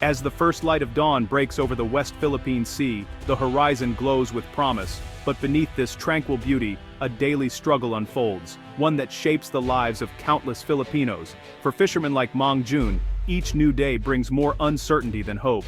As the first light of dawn breaks over the West Philippine Sea, the horizon glows with promise, but beneath this tranquil beauty, a daily struggle unfolds, one that shapes the lives of countless Filipinos. For fishermen like Mang Jun, each new day brings more uncertainty than hope.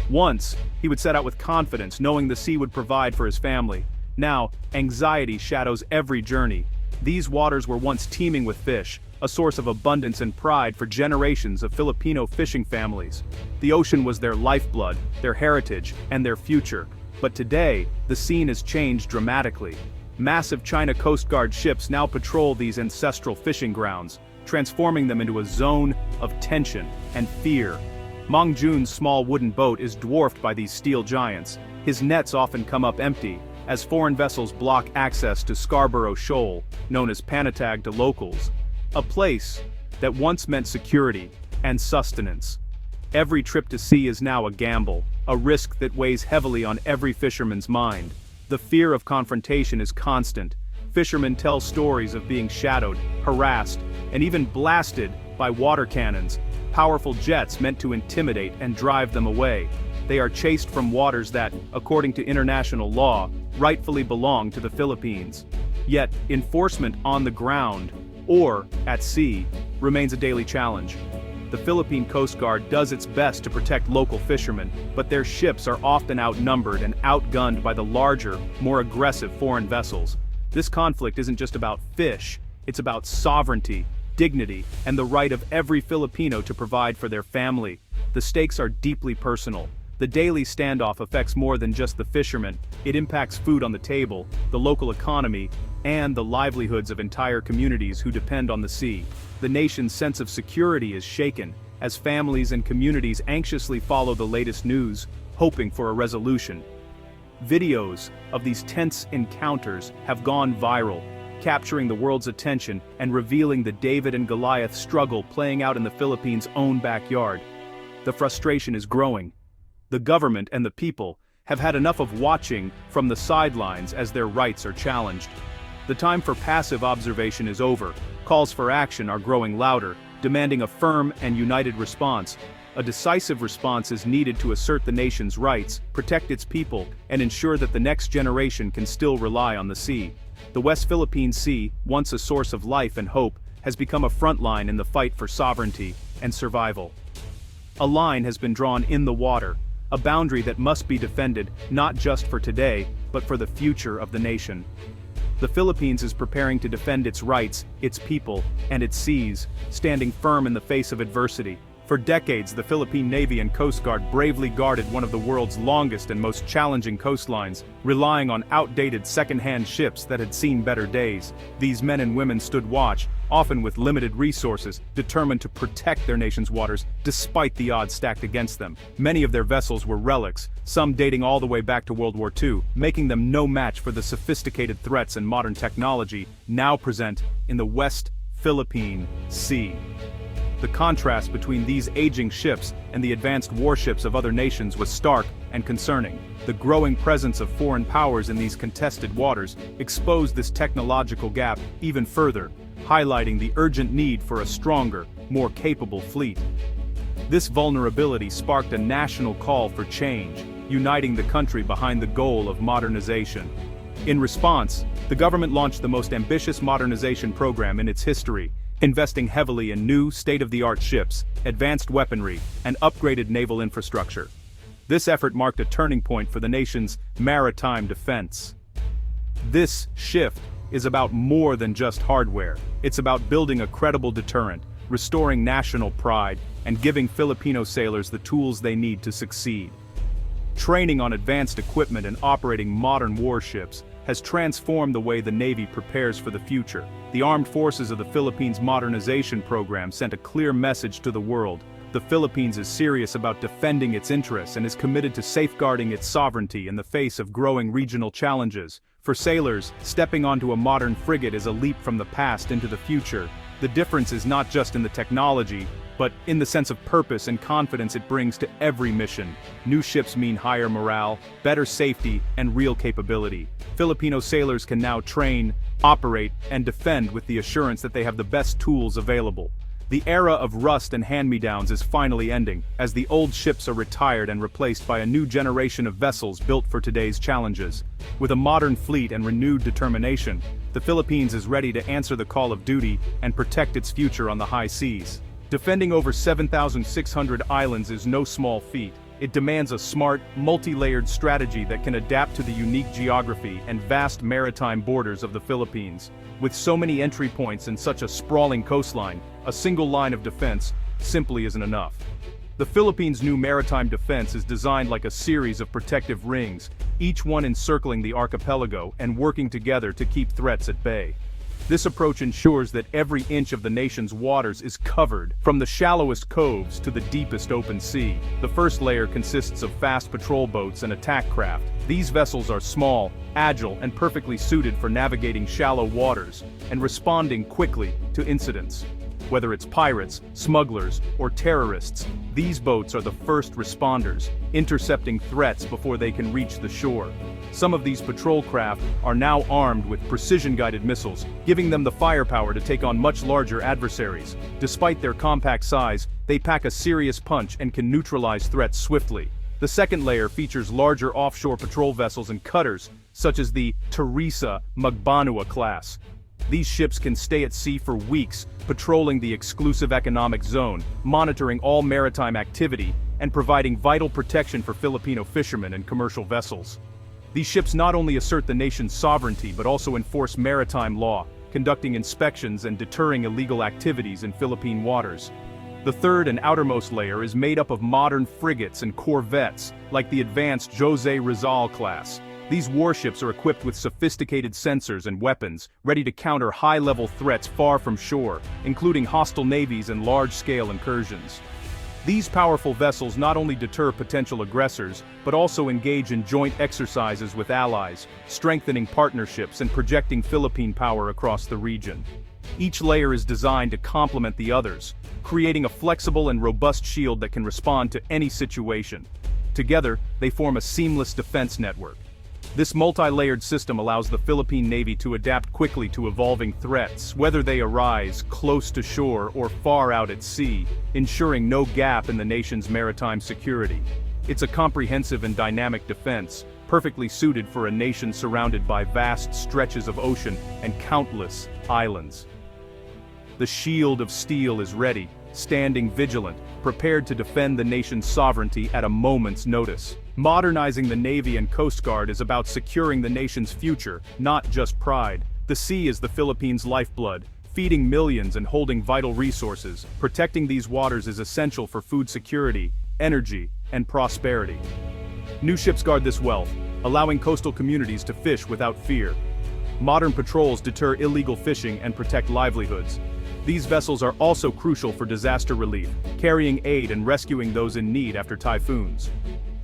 Once, he would set out with confidence, knowing the sea would provide for his family. Now, anxiety shadows every journey. These waters were once teeming with fish, a source of abundance and pride for generations of Filipino fishing families. The ocean was their lifeblood, their heritage, and their future. But today, the scene has changed dramatically. Massive China Coast Guard ships now patrol these ancestral fishing grounds, transforming them into a zone of tension and fear. Mang Jun's small wooden boat is dwarfed by these steel giants. His nets often come up empty, as foreign vessels block access to Scarborough Shoal, known as Panatag to locals. A place that once meant security and sustenance. Every trip to sea is now a gamble, a risk that weighs heavily on every fisherman's mind. The fear of confrontation is constant. Fishermen tell stories of being shadowed, harassed, and even blasted by water cannons, powerful jets meant to intimidate and drive them away. They are chased from waters that, according to international law, rightfully belong to the Philippines. Yet, enforcement on the ground, or at sea, remains a daily challenge. The Philippine Coast Guard does its best to protect local fishermen, but their ships are often outnumbered and outgunned by the larger, more aggressive foreign vessels. This conflict isn't just about fish, it's about sovereignty, dignity, and the right of every Filipino to provide for their family. The stakes are deeply personal. The daily standoff affects more than just the fishermen. It impacts food on the table, the local economy, and the livelihoods of entire communities who depend on the sea. The nation's sense of security is shaken, as families and communities anxiously follow the latest news, hoping for a resolution. Videos of these tense encounters have gone viral, capturing the world's attention and revealing the David and Goliath struggle playing out in the Philippines' own backyard. The frustration is growing. The government and the people have had enough of watching from the sidelines as their rights are challenged. The time for passive observation is over. Calls for action are growing louder, demanding a firm and united response. A decisive response is needed to assert the nation's rights, protect its people, and ensure that the next generation can still rely on the sea. The West Philippine Sea, once a source of life and hope, has become a front line in the fight for sovereignty and survival. A line has been drawn in the water, a boundary that must be defended not just for today, but for the future of the nation. The Philippines is preparing to defend its rights, its people, and its seas, standing firm in the face of adversity. For decades, the Philippine Navy and Coast Guard bravely guarded one of the world's longest and most challenging coastlines, relying on outdated second-hand ships that had seen better days. These men and women stood watch, often with limited resources, determined to protect their nation's waters despite the odds stacked against them. Many of their vessels were relics, some dating all the way back to World War II, making them no match for the sophisticated threats and modern technology now present in the West Philippine Sea. The contrast between these aging ships and the advanced warships of other nations was stark and concerning. The growing presence of foreign powers in these contested waters exposed this technological gap even further, highlighting the urgent need for a stronger, more capable fleet. This vulnerability sparked a national call for change, uniting the country behind the goal of modernization. In response, the government launched the most ambitious modernization program in its history, investing heavily in new, state-of-the-art ships, advanced weaponry, and upgraded naval infrastructure. This effort marked a turning point for the nation's maritime defense. This shift is about more than just hardware. It's about building a credible deterrent, restoring national pride, and giving Filipino sailors the tools they need to succeed. Training on advanced equipment and operating modern warships has transformed the way the Navy prepares for the future. The Armed Forces of the Philippines Modernization Program sent a clear message to the world. The Philippines is serious about defending its interests and is committed to safeguarding its sovereignty in the face of growing regional challenges. For sailors, stepping onto a modern frigate is a leap from the past into the future. The difference is not just in the technology, but in the sense of purpose and confidence it brings to every mission. New ships mean higher morale, better safety, and real capability. Filipino sailors can now train, operate, and defend with the assurance that they have the best tools available. The era of rust and hand-me-downs is finally ending, as the old ships are retired and replaced by a new generation of vessels built for today's challenges. With a modern fleet and renewed determination, the Philippines is ready to answer the call of duty and protect its future on the high seas. Defending over 7,600 islands is no small feat. It demands a smart, multi-layered strategy that can adapt to the unique geography and vast maritime borders of the Philippines. With so many entry points and such a sprawling coastline, a single line of defense simply isn't enough. The Philippines' new maritime defense is designed like a series of protective rings, each one encircling the archipelago and working together to keep threats at bay. This approach ensures that every inch of the nation's waters is covered, from the shallowest coves to the deepest open sea. The first layer consists of fast patrol boats and attack craft. These vessels are small, agile, and perfectly suited for navigating shallow waters and responding quickly to incidents. Whether it's pirates, smugglers, or terrorists, these boats are the first responders, intercepting threats before they can reach the shore. Some of these patrol craft are now armed with precision-guided missiles, giving them the firepower to take on much larger adversaries. Despite their compact size, they pack a serious punch and can neutralize threats swiftly. The second layer features larger offshore patrol vessels and cutters, such as the Teresa Magbanua class. These ships can stay at sea for weeks, patrolling the exclusive economic zone, monitoring all maritime activity, and providing vital protection for Filipino fishermen and commercial vessels. These ships not only assert the nation's sovereignty but also enforce maritime law, conducting inspections and deterring illegal activities in Philippine waters. The third and outermost layer is made up of modern frigates and corvettes, like the advanced Jose Rizal class. These warships are equipped with sophisticated sensors and weapons, ready to counter high-level threats far from shore, including hostile navies and large-scale incursions. These powerful vessels not only deter potential aggressors, but also engage in joint exercises with allies, strengthening partnerships and projecting Philippine power across the region. Each layer is designed to complement the others, creating a flexible and robust shield that can respond to any situation. Together, they form a seamless defense network. This multi-layered system allows the Philippine Navy to adapt quickly to evolving threats, whether they arise close to shore or far out at sea, ensuring no gap in the nation's maritime security. It's a comprehensive and dynamic defense, perfectly suited for a nation surrounded by vast stretches of ocean and countless islands. The shield of steel is ready, standing vigilant, prepared to defend the nation's sovereignty at a moment's notice. Modernizing the Navy and Coast Guard is about securing the nation's future, not just pride. The sea is the Philippines' lifeblood, feeding millions and holding vital resources. Protecting these waters is essential for food security, energy, and prosperity. New ships guard this wealth, allowing coastal communities to fish without fear. Modern patrols deter illegal fishing and protect livelihoods. These vessels are also crucial for disaster relief, carrying aid and rescuing those in need after typhoons.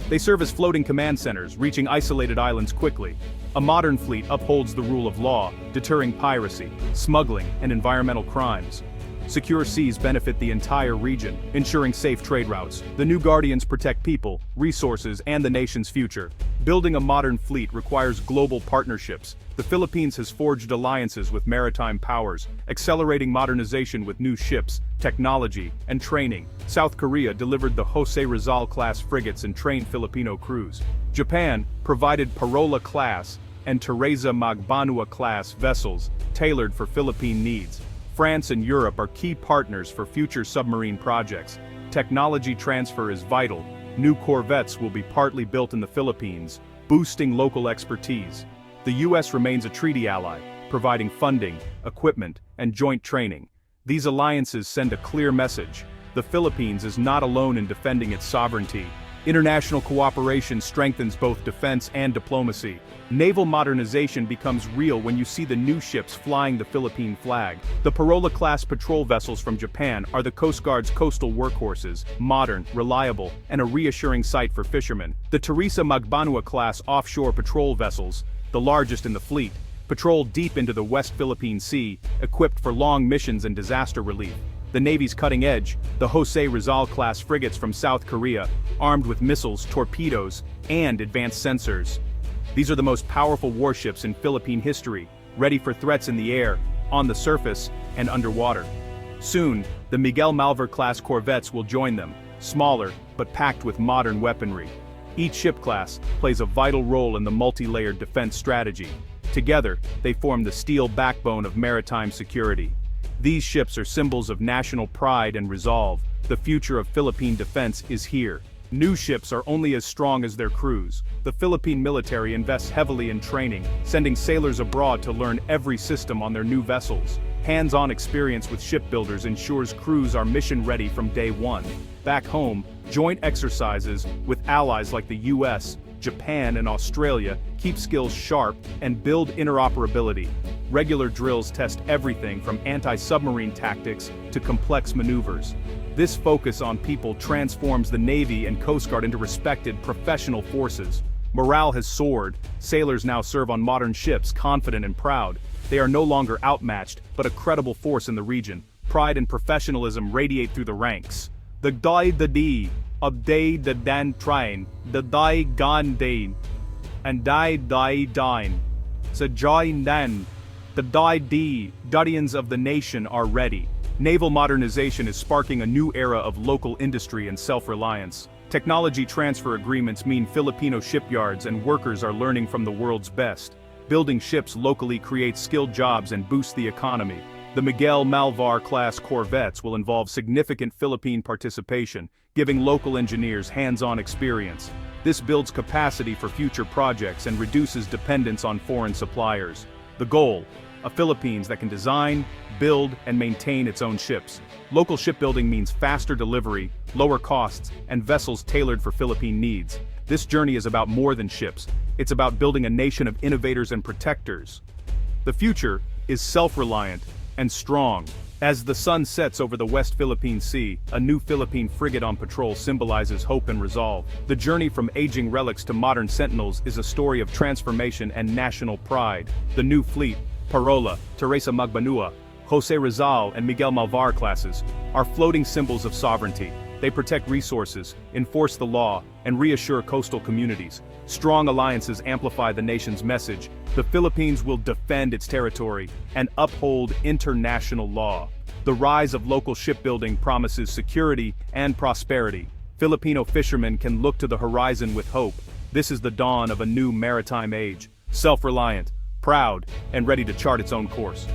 They serve as floating command centers, reaching isolated islands quickly. A modern fleet upholds the rule of law, deterring piracy, smuggling, and environmental crimes. Secure seas benefit the entire region, ensuring safe trade routes. The new Guardians protect people, resources, and the nation's future. Building a modern fleet requires global partnerships. The Philippines has forged alliances with maritime powers, accelerating modernization with new ships, technology, and training. South Korea delivered the Jose Rizal-class frigates and trained Filipino crews. Japan provided Parola-class and Teresa Magbanua-class vessels, tailored for Philippine needs. France and Europe are key partners for future submarine projects. Technology transfer is vital. New corvettes will be partly built in the Philippines, boosting local expertise. The U.S. remains a treaty ally, providing funding, equipment, and joint training. These alliances send a clear message: the Philippines is not alone in defending its sovereignty. International cooperation strengthens both defense and diplomacy. Naval modernization becomes real when you see the new ships flying the Philippine flag. The Parola-class patrol vessels from Japan are the Coast Guard's coastal workhorses, modern, reliable, and a reassuring sight for fishermen. The Teresa Magbanua-class offshore patrol vessels, the largest in the fleet, patrol deep into the West Philippine Sea, equipped for long missions and disaster relief. The Navy's cutting edge, the Jose Rizal-class frigates from South Korea, armed with missiles, torpedoes, and advanced sensors. These are the most powerful warships in Philippine history, ready for threats in the air, on the surface, and underwater. Soon, the Miguel Malvar-class corvettes will join them, smaller, but packed with modern weaponry. Each ship class plays a vital role in the multi-layered defense strategy. Together, they form the steel backbone of maritime security. These ships are symbols of national pride and resolve. The future of Philippine defense is here. New ships are only as strong as their crews. The Philippine military invests heavily in training, sending sailors abroad to learn every system on their new vessels. Hands-on experience with shipbuilders ensures crews are mission-ready from day one. Back home, joint exercises with allies like the US, Japan, and Australia keep skills sharp and build interoperability. Regular drills test everything from anti-submarine tactics to complex maneuvers. This focus on people transforms the Navy and Coast Guard into respected professional forces. Morale has soared. Sailors now serve on modern ships, confident and proud. They are no longer outmatched, but a credible force in the region. Pride and professionalism radiate through the ranks. The die the D, of day the dan train, the die gan dane, and die dine. Sa join dan, the die D, guardians of the nation are ready. Naval modernization is sparking a new era of local industry and self-reliance. Technology transfer agreements mean Filipino shipyards and workers are learning from the world's best. Building ships locally creates skilled jobs and boosts the economy. The Miguel Malvar-class corvettes will involve significant Philippine participation, giving local engineers hands-on experience. This builds capacity for future projects and reduces dependence on foreign suppliers. The goal: a Philippines that can design, build, and maintain its own ships. Local shipbuilding means faster delivery, lower costs, and vessels tailored for Philippine needs. This journey is about more than ships. It's about building a nation of innovators and protectors. The future is self-reliant and strong. As the sun sets over the West Philippine Sea, a new Philippine frigate on patrol symbolizes hope and resolve. The journey from aging relics to modern sentinels is a story of transformation and national pride. The new fleet, Parola, Teresa Magbanua, Jose Rizal, and Miguel Malvar classes, are floating symbols of sovereignty. They protect resources, enforce the law, and reassure coastal communities. Strong alliances amplify the nation's message. The Philippines will defend its territory and uphold international law. The rise of local shipbuilding promises security and prosperity. Filipino fishermen can look to the horizon with hope. This is the dawn of a new maritime age, self-reliant, proud, and ready to chart its own course.